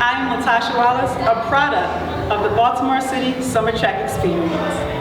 I am Latasha Wallace, a product of the Baltimore City Summer Track Experience.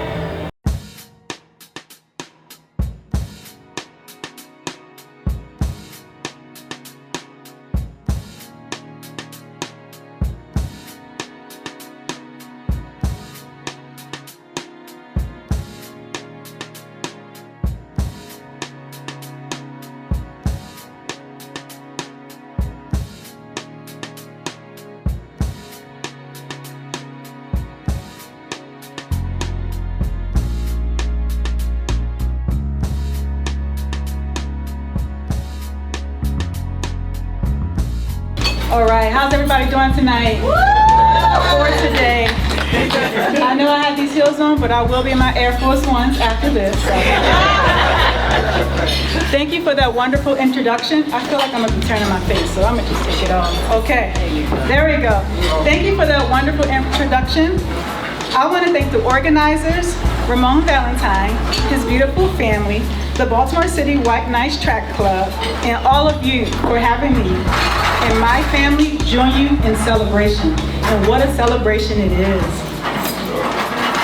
All right, how's everybody doing tonight? For today, I know I have these heels on, but I will be in my Air Force Ones after this. So. Thank you for that wonderful introduction. I feel like I'm gonna be turning my face, so I'm gonna just take it off. Okay, there we go. Thank you for that wonderful introduction. I want to thank the organizers, Ramon Valentine, his beautiful family, the Baltimore City White Nice Track Club, and all of you for having me and my family join you in celebration. And what a celebration it is.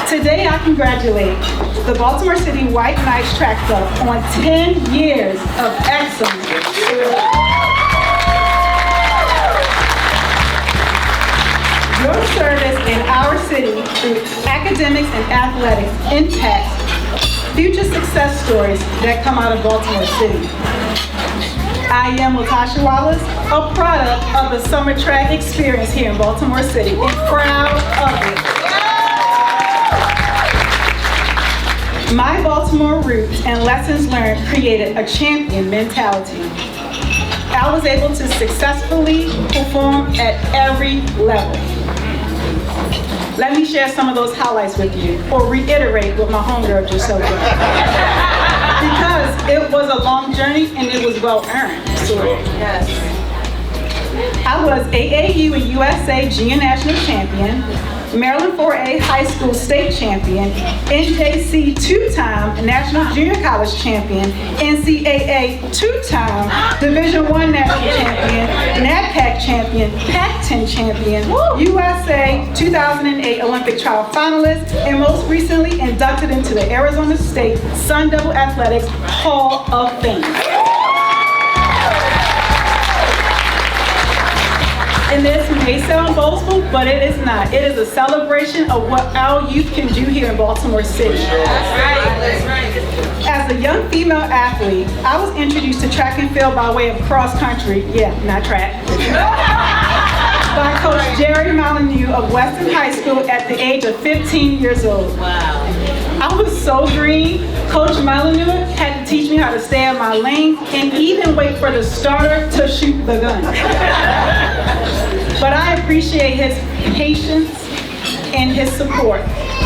Today I congratulate the Baltimore City White Nice Track Club on 10 years of excellence. Your service in our city through academics and athletics impacts future success stories that come out of Baltimore City. I am Latasha Wallace, a product of the Summer Track Experience here in Baltimore City, and proud of it. My Baltimore roots and lessons learned created a champion mentality. I was able to successfully perform at every level. Let me share some of those highlights with you, or reiterate what my homegirl just said. Because it was a long journey and it was well earned. Yes. I was AAU and USA Junior National Champion, Maryland 4A High School State Champion, NJC two-time National Junior College Champion, NCAA two-time Division I National Champion, NAPAC Champion, Pac-10 Champion, USA 2008 Olympic Trial Finalist, and most recently inducted into the Arizona State Sun Devil Athletics Hall of Fame. And this may sound boastful, but it is not. It is a celebration of what our youth can do here in Baltimore City. That's right. As a young female athlete, I was introduced to track and field by way of cross country, not track, by Coach Jerry Molyneux of Weston High School at the age of 15 years old. Wow. I was so green, Coach Molyneux had to teach me how to stay in my lane and even wait for the starter to shoot the gun. But I appreciate his patience and his support.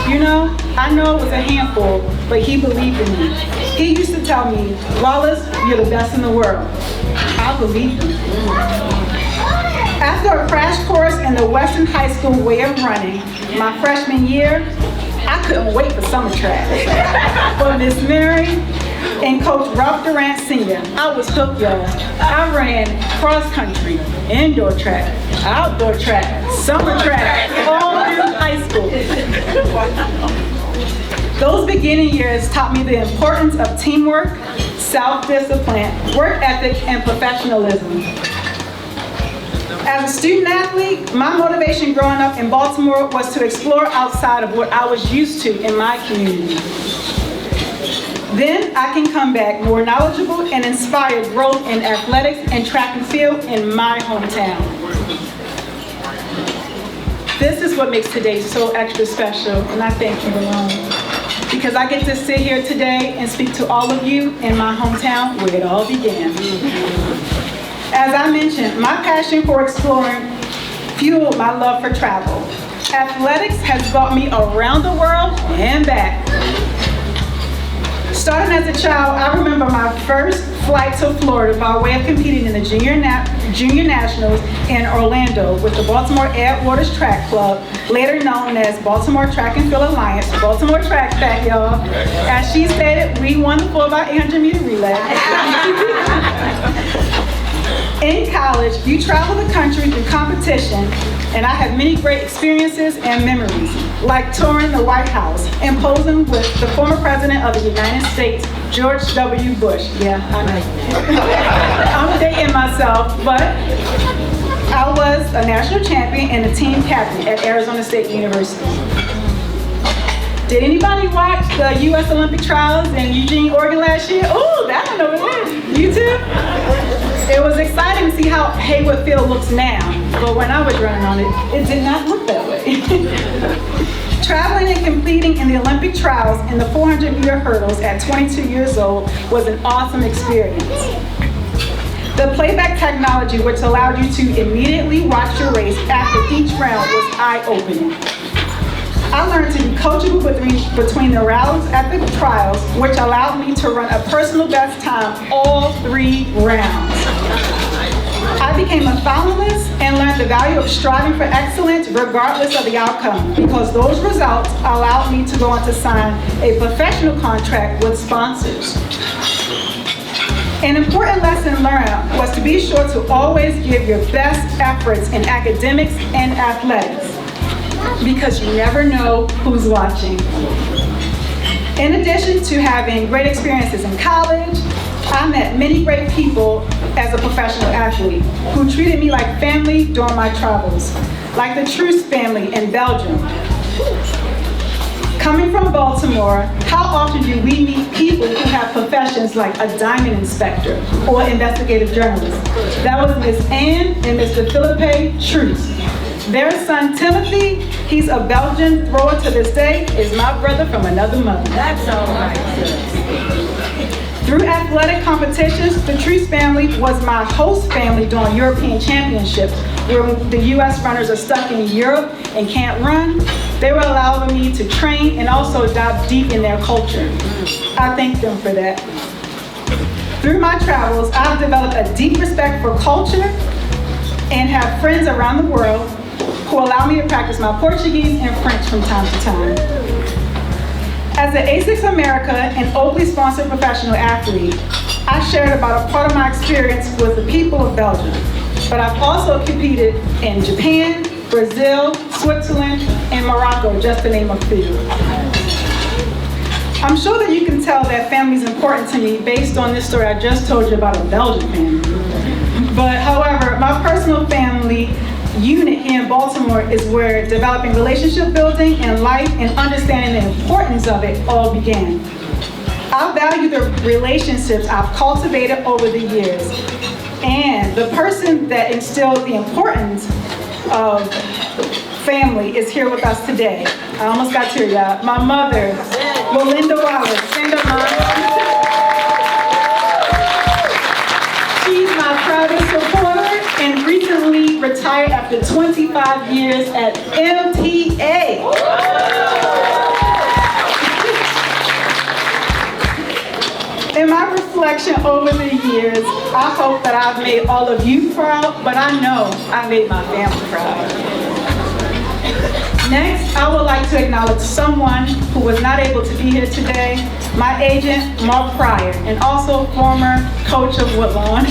You know, I know it was a handful, but he believed in me. He used to tell me, Wallace, you're the best in the world. I believed him. After a crash course in the Weston High School way of running, my freshman year, I couldn't wait for summer track. For Miss Mary and Coach Ralph Durant Sr., I was hooked, y'all. I ran cross country, indoor track, outdoor track, summer track, all through high school. Those beginning years taught me the importance of teamwork, self-discipline, work ethic, and professionalism. As a student athlete, my motivation growing up in Baltimore was to explore outside of what I was used to in my community. Then I can come back more knowledgeable and inspire growth in athletics and track and field in my hometown. This is what makes today so extra special, and I thank you, Ramon, because I get to sit here today and speak to all of you in my hometown where it all began. As I mentioned, my passion for exploring fueled my love for travel. Athletics has brought me around the world and back. Starting as a child, I remember my first flight to Florida by way of competing in the Junior Nationals in Orlando with the Baltimore Ed Waters Track Club, later known as Baltimore Track and Field Alliance, Baltimore Track Back, y'all. As she stated, we won the 4x800 meter relay. In college, you travel the country through competition, and I had many great experiences and memories, like touring the White House and posing with the former President of the United States, George W. Bush. Yeah, I know. I'm dating myself, but I was a national champion and a team captain at Arizona State University. Did anybody watch the U.S. Olympic trials in Eugene, Oregon last year? Ooh, I don't know what it is. You too? It was exciting to see how Haywood Field looks now, but when I was running on it, it did not look that way. Traveling and competing in the Olympic trials in the 400-meter hurdles at 22 years old was an awesome experience. The playback technology, which allowed you to immediately watch your race after each round, was eye-opening. I learned to be coachable between the rounds at the trials, which allowed me to run a personal best time all 3 rounds. I became a finalist and learned the value of striving for excellence regardless of the outcome, because those results allowed me to go on to sign a professional contract with sponsors. An important lesson learned was to be sure to always give your best efforts in academics and athletics, because you never know who's watching. In addition to having great experiences in college, I met many great people as a professional athlete who treated me like family during my travels, like the Truce family in Belgium. Coming from Baltimore, how often do we meet people who have professions like a diamond inspector or investigative journalist? That was Miss Anne and Mr. Philippe Truce. Their son Timothy, he's a Belgian thrower to this day, is my brother from another mother. That's all right. Through athletic competitions, the Truce family was my host family during European Championships, where the U.S. runners are stuck in Europe and can't run. They were allowing me to train and also dive deep in their culture. I thank them for that. Through my travels, I've developed a deep respect for culture and have friends around the world who allow me to practice my Portuguese and French from time to time. As an ASICS America and Oakley-sponsored professional athlete, I shared about a part of my experience with the people of Belgium, but I've also competed in Japan, Brazil, Switzerland, and Morocco, just to name a few. I'm sure that you can tell that family is important to me based on this story I just told you about a Belgian family. But however, my personal family unit here in Baltimore is where developing relationship building and life and understanding the importance of it all began. I value the relationships I've cultivated over the years, and the person that instilled the importance of family is here with us today. I almost got to y'all. My mother, Melinda Wallace. Stand up, Mom. She's my proudest supporter and recently retired after 25 years at MTA. In my reflection over the years, I hope that I've made all of you proud, but I know I made my family proud. Next, I would like to acknowledge someone who was not able to be here today, my agent, Mark Pryor, and also former coach of Woodlawn.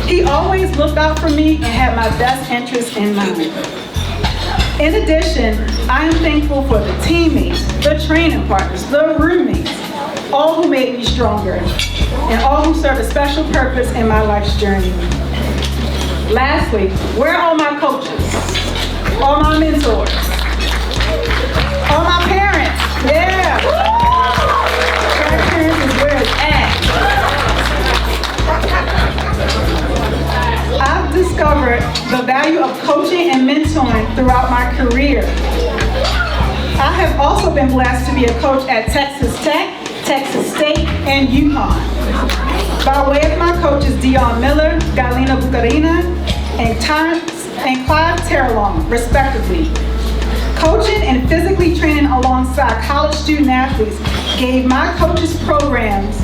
He always looked out for me and had my best interests in mind. In addition, I am thankful for the teammates, the training partners, the roommates, all who made me stronger, and all who served a special purpose in my life's journey. Lastly, where are all my coaches? All my mentors? All my parents? Yeah! Grandparents is where it's at. I've discovered the value of coaching and mentoring throughout my career. I have also been blessed to be a coach at Texas Tech, Texas State, and UConn. By way of my coaches, Dion Miller, Galina Bucarina, and Clive Terrelong, respectively. Coaching and physically training alongside college student athletes gave my coaches' programs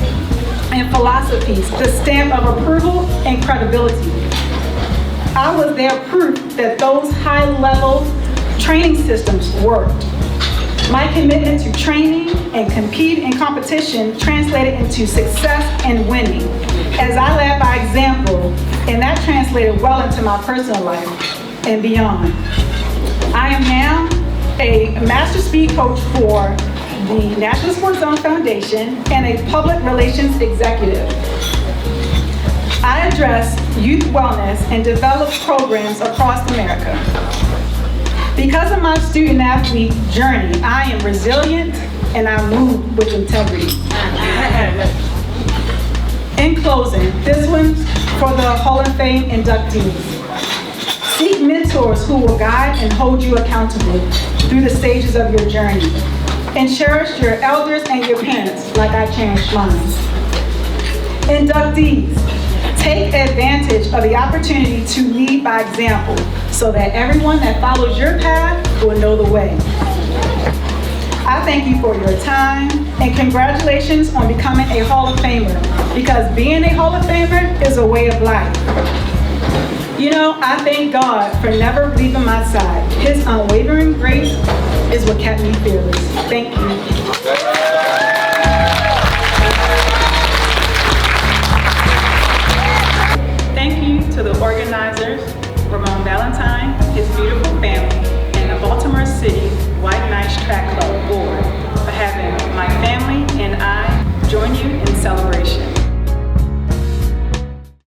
and philosophies the stamp of approval and credibility. I was their proof that those high-level training systems worked. My commitment to training and compete in competition translated into success and winning, as I led by example, and that translated well into my personal life and beyond. I am now a master speed coach for the National Sports Zone Foundation and a public relations executive. I address youth wellness and develop programs across America. Because of my student-athlete journey, I am resilient and I move with integrity. In closing, this one's for the Hall of Fame inductees. Seek mentors who will guide and hold you accountable through the stages of your journey. And cherish your elders and your parents like I cherished mine. Inductees, take advantage of the opportunity to lead by example so that everyone that follows your path will know the way. I thank you for your time and congratulations on becoming a Hall of Famer, because being a Hall of Famer is a way of life. You know, I thank God for never leaving my side. His unwavering grace is what kept me fearless. Thank you.